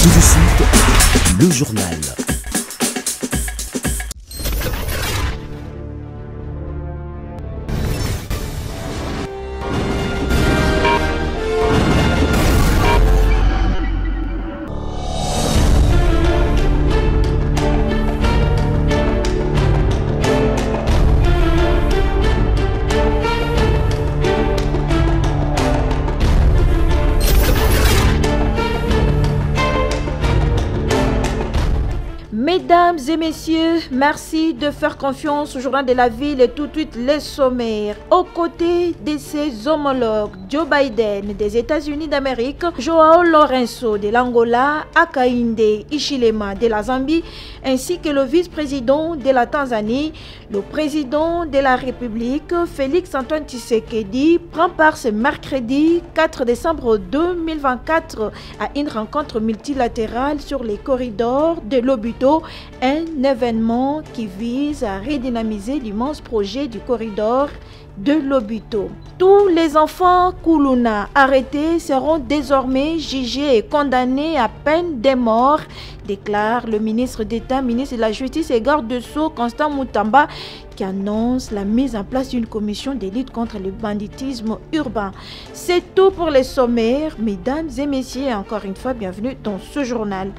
Tout de suite, le journal. Mesdames et messieurs, merci de faire confiance au journal de la ville et tout de suite les sommaires. Aux côtés de ses homologues, Joe Biden des États-Unis d'Amérique, Joao Lourenço de l'Angola, Hakainde Hichilema de la Zambie, ainsi que le vice-président de la Tanzanie, le président de la République, Félix Antoine Tshisekedi, prend part ce mercredi 4 décembre 2024 à une rencontre multilatérale sur les corridors de Lobito, un événement qui vise à redynamiser l'immense projet du corridor de Lobito. Tous les enfants Kuluna arrêtés seront désormais jugés et condamnés à peine de mort, déclare le ministre d'État, ministre de la Justice et garde de Sceaux, Constant Mutamba, qui annonce la mise en place d'une commission de lutte contre le banditisme urbain. C'est tout pour les sommaires. Mesdames et messieurs, encore une fois, bienvenue dans ce journal.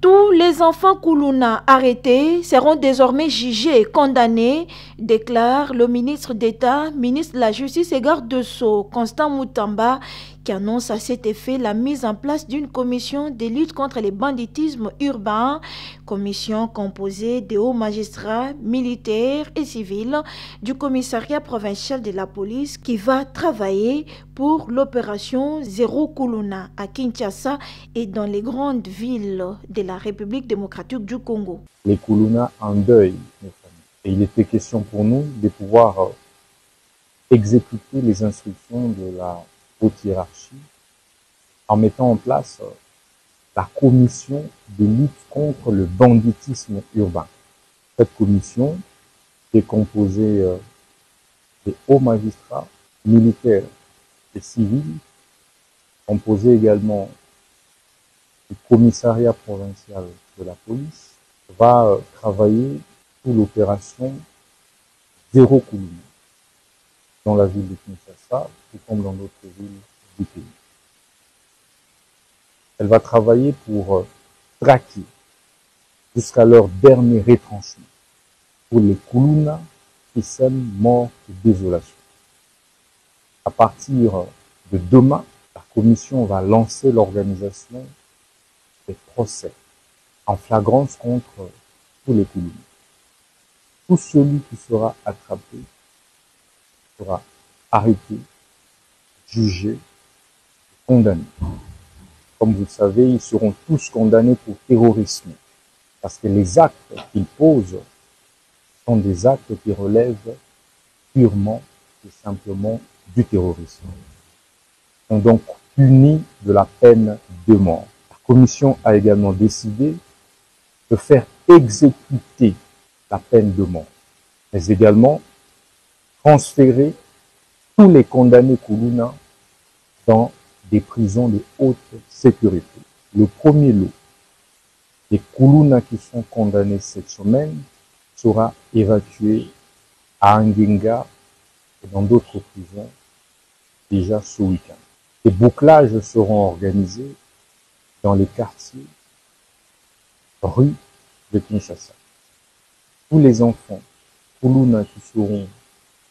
Tous les enfants Kuluna arrêtés seront désormais jugés et condamnés, déclare le ministre d'État, ministre de la Justice et garde de Sceaux, Constant Mutamba, qui annonce à cet effet la mise en place d'une commission de lutte contre le banditisme urbain, commission composée de hauts magistrats, militaires et civils du commissariat provincial de la police qui va travailler pour l'opération Zéro Kuluna à Kinshasa et dans les grandes villes de la République démocratique du Congo. Les Kuluna en deuil, mes familles. Et il était question pour nous de pouvoir exécuter les instructions de la haute hiérarchie en mettant en place la commission de lutte contre le banditisme urbain. Cette commission est composée des hauts magistrats, militaires et civils, composée également du commissariat provincial de la police, va travailler pour l'opération Zéro Kuluna dans la ville de Kinshasa, tout comme dans d'autres villes du pays. Elle va travailler pour traquer jusqu'à leur dernier retranchement pour les Kuluna qui sèment mort et désolation. À partir de demain, la commission va lancer l'organisation des procès en flagrance contre tous les Kuluna. Tout celui qui sera attrapé sera arrêté, jugé, condamné. Comme vous le savez, ils seront tous condamnés pour terrorisme, parce que les actes qu'ils posent sont des actes qui relèvent purement et simplement du terrorisme. Ils sont donc punis de la peine de mort. La commission a également décidé de faire exécuter la peine de mort, mais également transférer tous les condamnés Kuluna dans des prisons de haute sécurité. Le premier lot des Kuluna qui sont condamnés cette semaine sera évacué à Anginga et dans d'autres prisons déjà ce week-end. Des bouclages seront organisés dans les quartiers, rues de Kinshasa. Tous les enfants Kuluna qui seront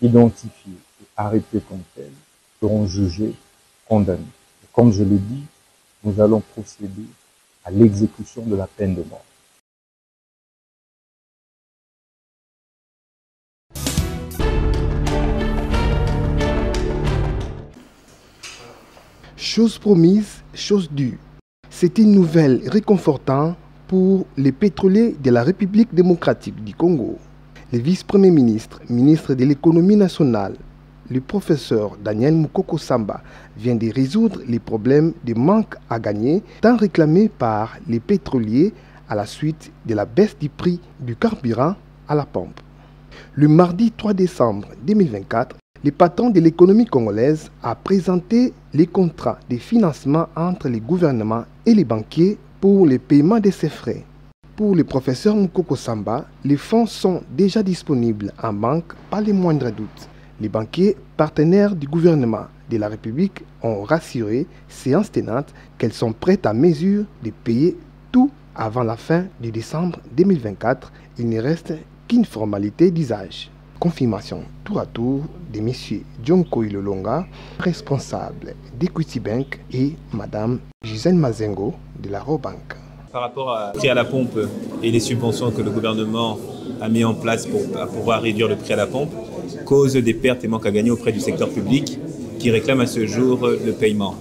identifiés et arrêtés comme tels seront jugés, condamnés. Et comme je l'ai dit, nous allons procéder à l'exécution de la peine de mort. Chose promise, chose due. C'est une nouvelle réconfortante pour les pétroliers de la République démocratique du Congo. Le vice-premier ministre, ministre de l'économie nationale, le professeur Daniel Mukoko Samba vient de résoudre les problèmes de manque à gagner tant réclamés par les pétroliers à la suite de la baisse du prix du carburant à la pompe. Le mardi 3 décembre 2024, Le patron de l'économie congolaise a présenté les contrats de financement entre les gouvernements et les banquiers pour le paiement de ces frais. Pour le professeur Mukoko Samba, les fonds sont déjà disponibles en banque, pas les moindres doutes. Les banquiers partenaires du gouvernement de la République ont rassuré, séance tenante, qu'elles sont prêtes à mesure de payer tout avant la fin de décembre 2024. Il ne reste qu'une formalité d'usage. Confirmation tour à tour de M. Djonko Ilolonga, responsable d'Equity Bank, et Mme Gisèle Mazengo de la Robank. Par rapport à prix à la pompe et les subventions que le gouvernement a mis en place pour pouvoir réduire le prix à la pompe, cause des pertes et manques à gagner auprès du secteur public qui réclame à ce jour le paiement.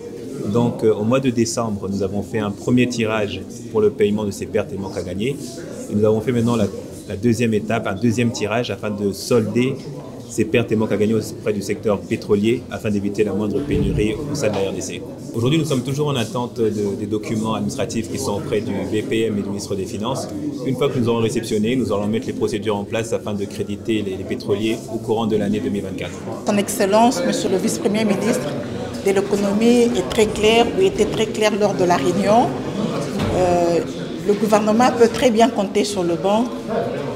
Donc au mois de décembre, nous avons fait un premier tirage pour le paiement de ces pertes et manques à gagner. Et nous avons fait maintenant la deuxième étape, un deuxième tirage afin de solder ces pertes et manques à gagner auprès du secteur pétrolier afin d'éviter la moindre pénurie au sein de la RDC. Aujourd'hui, nous sommes toujours en attente des documents administratifs qui sont auprès du BPM et du ministre des Finances. Une fois que nous aurons réceptionné, nous allons mettre les procédures en place afin de créditer les pétroliers au courant de l'année 2024. Son Excellence, Monsieur le Vice-Premier ministre de l'économie est très clair, ou était très clair lors de la réunion. Le gouvernement peut très bien compter sur le banc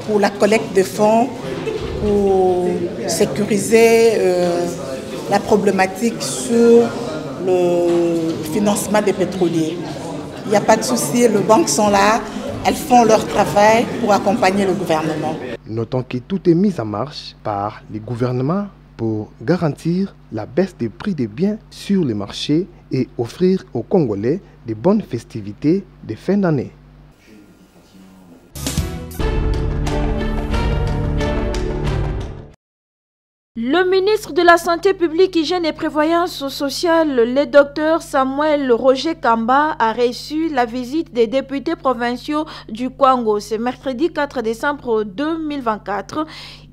pour la collecte de fonds, pour sécuriser la problématique sur le financement des pétroliers. Il n'y a pas de souci, les banques sont là, elles font leur travail pour accompagner le gouvernement. Notons que tout est mis en marche par les gouvernements pour garantir la baisse des prix des biens sur le marché et offrir aux Congolais de bonnes festivités de fin d'année. Le ministre de la Santé publique, Hygiène et Prévoyance sociale, le docteur Samuel Roger Kamba, a reçu la visite des députés provinciaux du Kwango ce mercredi 4 décembre 2024.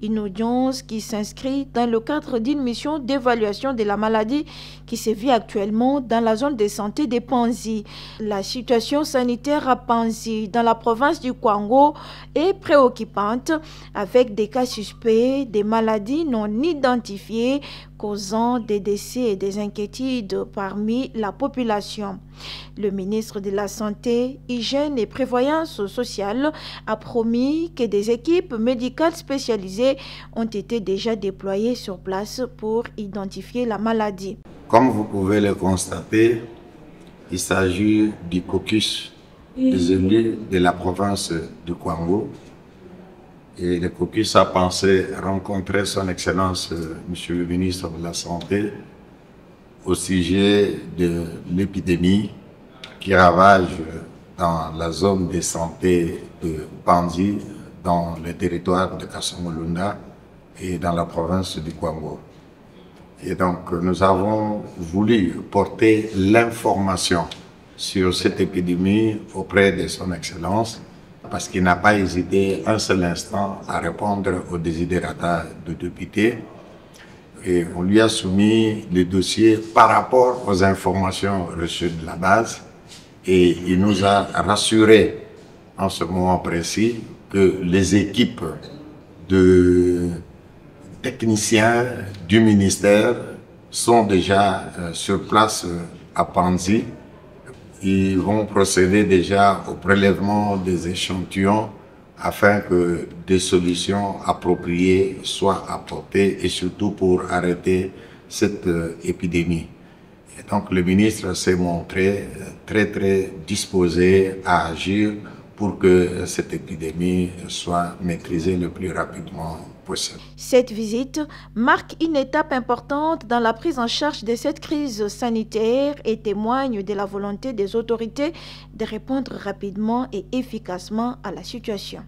Une audience qui s'inscrit dans le cadre d'une mission d'évaluation de la maladie qui se vit actuellement dans la zone de santé de Panzi. La situation sanitaire à Panzi, dans la province du Kwango, est préoccupante avec des cas suspects, des maladies non identifiées causant des décès et des inquiétudes parmi la population. Le ministre de la Santé, Hygiène et Prévoyance sociale a promis que des équipes médicales spécialisées ont été déjà déployées sur place pour identifier la maladie. Comme vous pouvez le constater, il s'agit du caucus des élus de la province du Kwango. Et le caucus a pensé rencontrer son Excellence, Monsieur le ministre de la Santé, au sujet de l'épidémie qui ravage dans la zone de santé de Panzi, dans le territoire de Kassamolunda et dans la province du Kwango. Et donc nous avons voulu porter l'information sur cette épidémie auprès de son Excellence, parce qu'il n'a pas hésité un seul instant à répondre aux desiderata de députés. Et on lui a soumis le dossier par rapport aux informations reçues de la base. Et il nous a rassuré en ce moment précis que les équipes de techniciens du ministère sont déjà sur place à Panzi. Ils vont procéder déjà au prélèvement des échantillons afin que des solutions appropriées soient apportées et surtout pour arrêter cette épidémie. Et donc le ministre s'est montré très disposé à agir pour que cette épidémie soit maîtrisée le plus rapidement possible. Cette visite marque une étape importante dans la prise en charge de cette crise sanitaire et témoigne de la volonté des autorités de répondre rapidement et efficacement à la situation.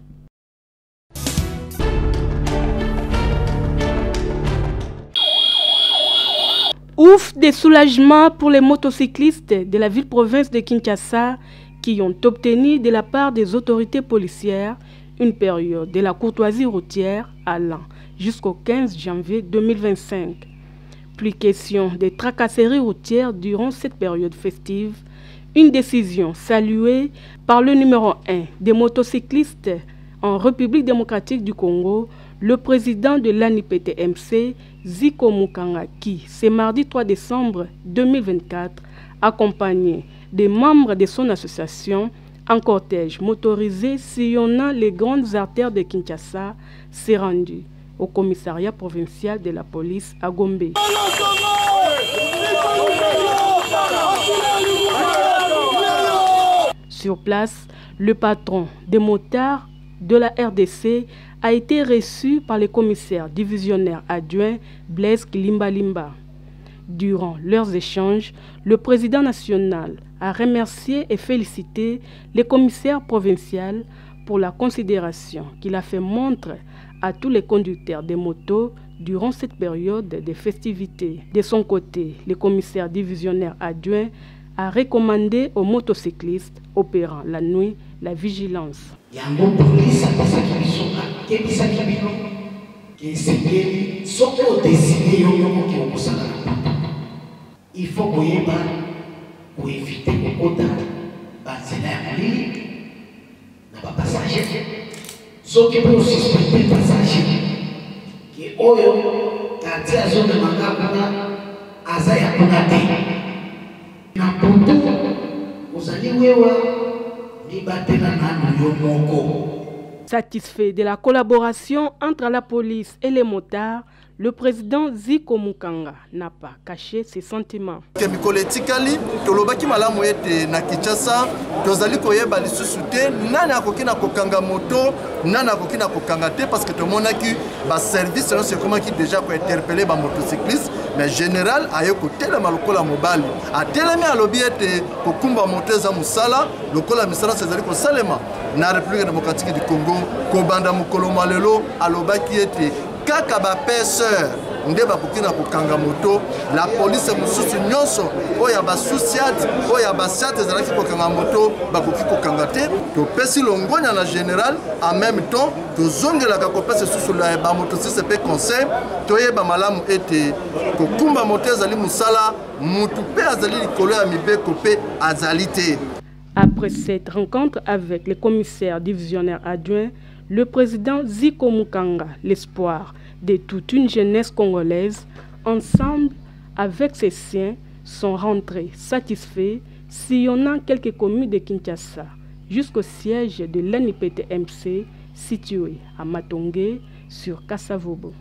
Ouf des soulagements pour les motocyclistes de la ville-province de Kinshasa qui ont obtenu de la part des autorités policières une période de la courtoisie routière allant jusqu'au 15 janvier 2025. Plus question de tracasseries routières durant cette période festive, une décision saluée par le numéro 1 des motocyclistes en République démocratique du Congo, le président de l'ANIPTMC, Zico Mukanga qui, ce mardi 3 décembre 2024, accompagné des membres de son association, en cortège motorisé sillonnant les grandes artères de Kinshasa, s'est rendu au commissariat provincial de la police à Gombe. Sur place, le patron des motards de la RDC a été reçu par le commissaire divisionnaire adjoint Blaise Kilimba Limba. Durant leurs échanges, le président national a remercié et félicité le commissaire provincial pour la considération qu'il a fait montre à tous les conducteurs de motos durant cette période de festivités. De son côté, le commissaire divisionnaire adjoint a recommandé aux motocyclistes opérant la nuit la vigilance. Il faut pour éviter les passagers. Ceux qui peuvent suspecter les passagers, qui ont été à zone de Mangabana, à Zayakonate. Satisfait de la collaboration entre la police et les motards, le président Zico Mukanga n'a pas caché ses sentiments. Politically, tolobaki malamu ete na Kinshasa, tozali koyeba lisusu te nani akoki na kokanga moto, nani akoki na kokanga te parce que tomonaki ba service non c'est comment qui déjà ko interpeller ba motocycliste mais général ayo ko telema lokola mobali. Atelemi alobi ete kokumba moto za musala, lokola misala sezali ko salema na République démocratique du Congo, ko banda mukolo malelo alobaki ete kaka ba pêcheur ndeba kokina kokanga moto la police mususu nyonso oya ba souciat oya ba sat ezalaki kokanga moto bakoki kokanga te to pesi longonya na général en même temps to zongela ka kopesa susu la ba moto CCP conseil to yeba malamu ete kokumba moto ezali musala mutu pe azali likolo ya mibeko pe azali te. Après cette rencontre avec le commissaire divisionnaire adjoint, le président Zico Mukanga, l'espoir de toute une jeunesse congolaise, ensemble avec ses siens, sont rentrés satisfaits, sillonnant quelques communes de Kinshasa, jusqu'au siège de l'NIPT-MC situé à Matongé sur Kassavobo.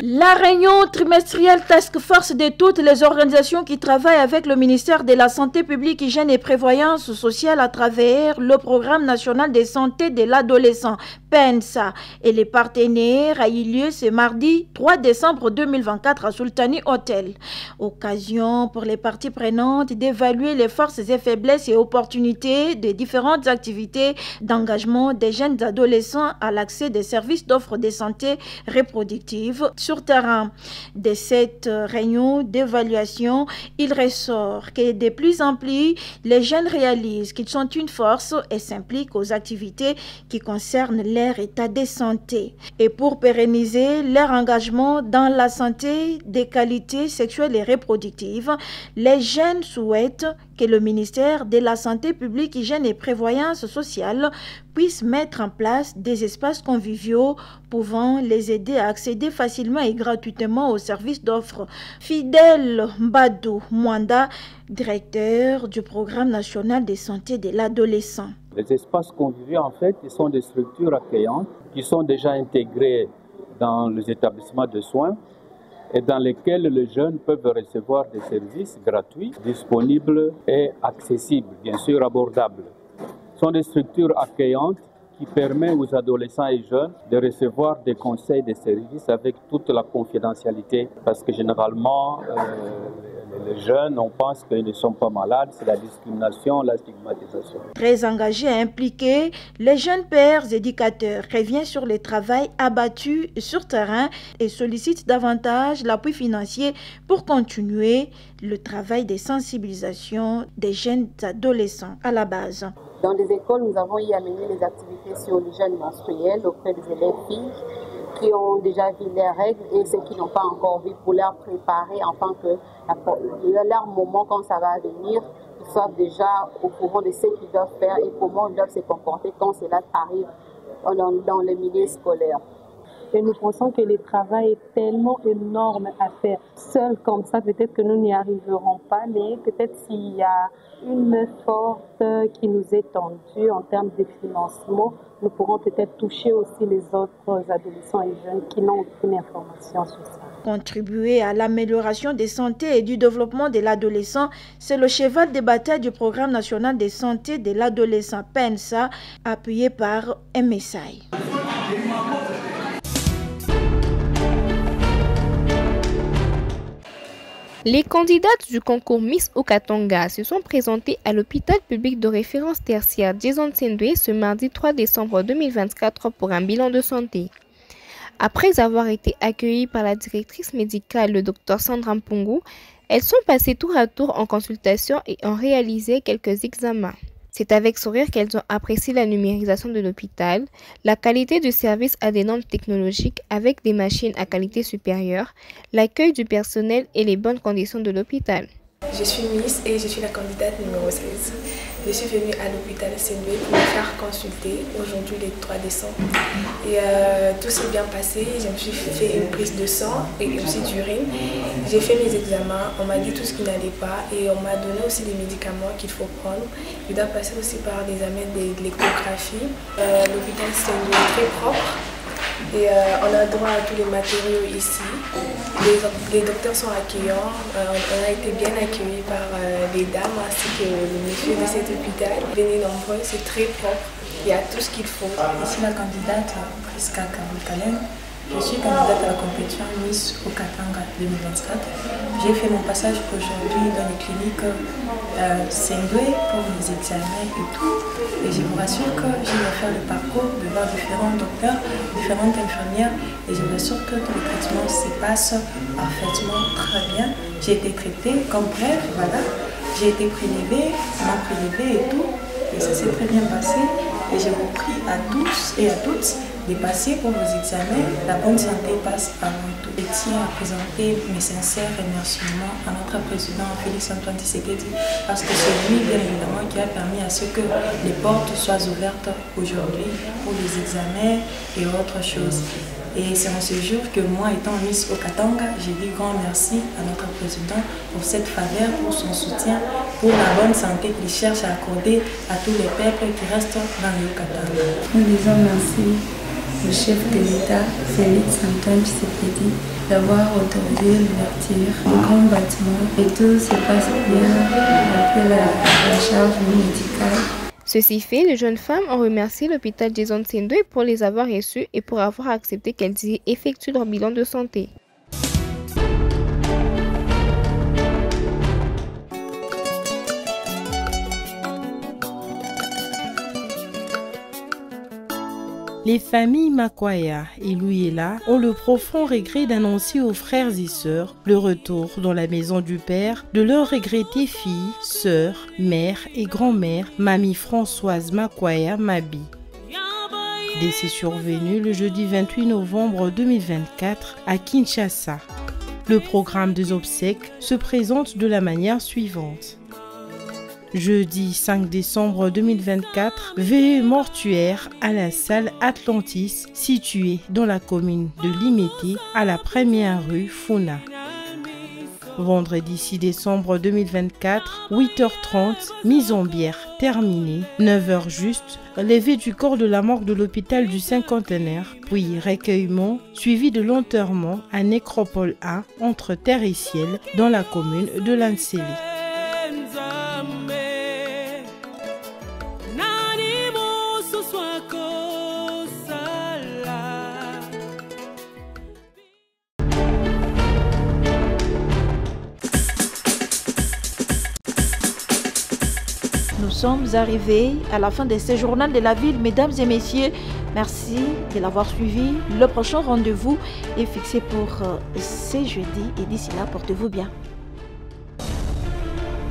La réunion trimestrielle Task Force de toutes les organisations qui travaillent avec le ministère de la Santé publique, Hygiène et Prévoyance sociale à travers le Programme national de santé de l'adolescent, PENSA, et les partenaires a eu lieu ce mardi 3 décembre 2024 à Sultani Hotel. Occasion pour les parties prenantes d'évaluer les forces et faiblesses et opportunités des différentes activités d'engagement des jeunes adolescents à l'accès des services d'offres de santé reproductive sur terrain. De cette réunion d'évaluation, il ressort que de plus en plus, les jeunes réalisent qu'ils sont une force et s'impliquent aux activités qui concernent leur état de santé. Et pour pérenniser leur engagement dans la santé des qualités sexuelles et reproductives, les jeunes souhaitent que le ministère de la Santé publique, Hygiène et Prévoyance sociale puisse mettre en place des espaces conviviaux pouvant les aider à accéder facilement et gratuitement aux services d'offres. Fidèle Mbadou Mwanda, directeur du Programme national de santé de l'adolescent. Les espaces conviviaux, en fait, ils sont des structures accueillantes qui sont déjà intégrées dans les établissements de soins et dans lesquels les jeunes peuvent recevoir des services gratuits, disponibles et accessibles, bien sûr abordables. Ce sont des structures accueillantes qui permettent aux adolescents et jeunes de recevoir des conseils, des services avec toute la confidentialité parce que généralement, les jeunes, on pense qu'ils ne sont pas malades, c'est la discrimination, la stigmatisation. Très engagés et impliqués, les jeunes pères éducateurs reviennent sur le travail abattu sur terrain et sollicitent davantage l'appui financier pour continuer le travail de sensibilisation des jeunes adolescents à la base. Dans les écoles, nous avons y amené les activités sur l'hygiène menstruelle auprès des élèves filles qui ont déjà vu les règles et ceux qui n'ont pas encore vu pour leur préparer en tant que leur moment quand ça va venir, soient déjà au courant de ce qu'ils doivent faire et comment ils doivent se comporter quand cela arrive dans le milieu scolaire. Et nous pensons que le travail est tellement énorme à faire. Seul comme ça, peut-être que nous n'y arriverons pas, mais peut-être s'il y a une force qui nous est tendue en termes de financement, nous pourrons peut-être toucher aussi les autres adolescents et jeunes qui n'ont aucune information sur ça. Contribuer à l'amélioration des santé et du développement de l'adolescent, c'est le cheval de bataille du Programme national de santé de l'adolescent PENSA, appuyé par MSI. Les candidates du concours Miss Okatanga se sont présentées à l'hôpital public de référence tertiaire Jason Sendwe ce mardi 3 décembre 2024 pour un bilan de santé. Après avoir été accueillies par la directrice médicale, le Dr Sandra Mpungu, elles sont passées tour à tour en consultation et ont réalisé quelques examens. C'est avec sourire qu'elles ont apprécié la numérisation de l'hôpital, la qualité du service à des normes technologiques avec des machines à qualité supérieure, l'accueil du personnel et les bonnes conditions de l'hôpital. Je suis Miss et je suis la candidate numéro 16. Je suis venue à l'hôpital Sendwe pour me faire consulter aujourd'hui le 3 décembre. Et tout s'est bien passé, je me suis fait une prise de sang et aussi d'urine. J'ai fait mes examens, on m'a dit tout ce qui n'allait pas et on m'a donné aussi des médicaments qu'il faut prendre. Je dois passer aussi par des examens de l'échographie. L'hôpital Sendwe est très propre. Et on a droit à tous les matériaux ici. Les docteurs sont accueillants. On a été bien accueillis par les dames ainsi que le monsieur de cet hôpital. Venez nombreux, c'est très propre. Il y a tout ce qu'il faut. Je suis la candidate Priska Kaboukalem. Je suis candidate à la compétition Miss Okatanga 2024. J'ai fait mon passage aujourd'hui dans les cliniques Sendwe pour mes examens et tout. Et je vous rassure que je vais faire le parcours de voir différents docteurs, différentes infirmières. Et je vous assure que tous les traitements se passent parfaitement très bien. J'ai été traitée comme bref, voilà. J'ai été prélevée, on m'a prélevée et tout. Et ça s'est très bien passé. Et je vous prie à tous et à toutes de passer pour vos examens. La bonne santé passe avant tout. Je tiens à présenter mes sincères remerciements à notre président Félix Antoine Tshisekedi parce que c'est lui bien évidemment qui a permis à ce que les portes soient ouvertes aujourd'hui pour les examens et autres choses. Et c'est en ce jour que moi, étant Miss Okatanga, j'ai dit grand merci à notre président pour cette faveur, pour son soutien, pour la bonne santé qu'il cherche à accorder à tous les peuples qui restent dans le Okatanga. Nous disons merci au chef de l'État, Félix Antoine Tshisekedi, d'avoir autorisé l'ouverture du grand bâtiment et tout se passe bien après la charge médicale. Ceci fait, les jeunes femmes ont remercié l'hôpital Jason Sendwe pour les avoir reçues et pour avoir accepté qu'elles y effectuent leur bilan de santé. Les familles Makwaya et Louyela ont le profond regret d'annoncer aux frères et sœurs le retour dans la maison du père de leur regrettée fille, sœur, mère et grand-mère, Mamie Françoise Makwaya Mabi. Décès survenu le jeudi 28 novembre 2024 à Kinshasa. Le programme des obsèques se présente de la manière suivante. Jeudi 5 décembre 2024, veillée mortuaire à la salle Atlantis située dans la commune de Limete à la première rue Funa. Vendredi 6 décembre 2024, 8h30, mise en bière terminée, 9h juste, levée du corps de la morgue de l'hôpital du Cinquantenaire, puis recueillement, suivi de l'enterrement à Nécropole 1 entre terre et ciel dans la commune de Lanseli. Nous sommes arrivés à la fin de ce journal de la ville, mesdames et messieurs. Merci de l'avoir suivi. Le prochain rendez-vous est fixé pour ce jeudi et d'ici là, portez-vous bien.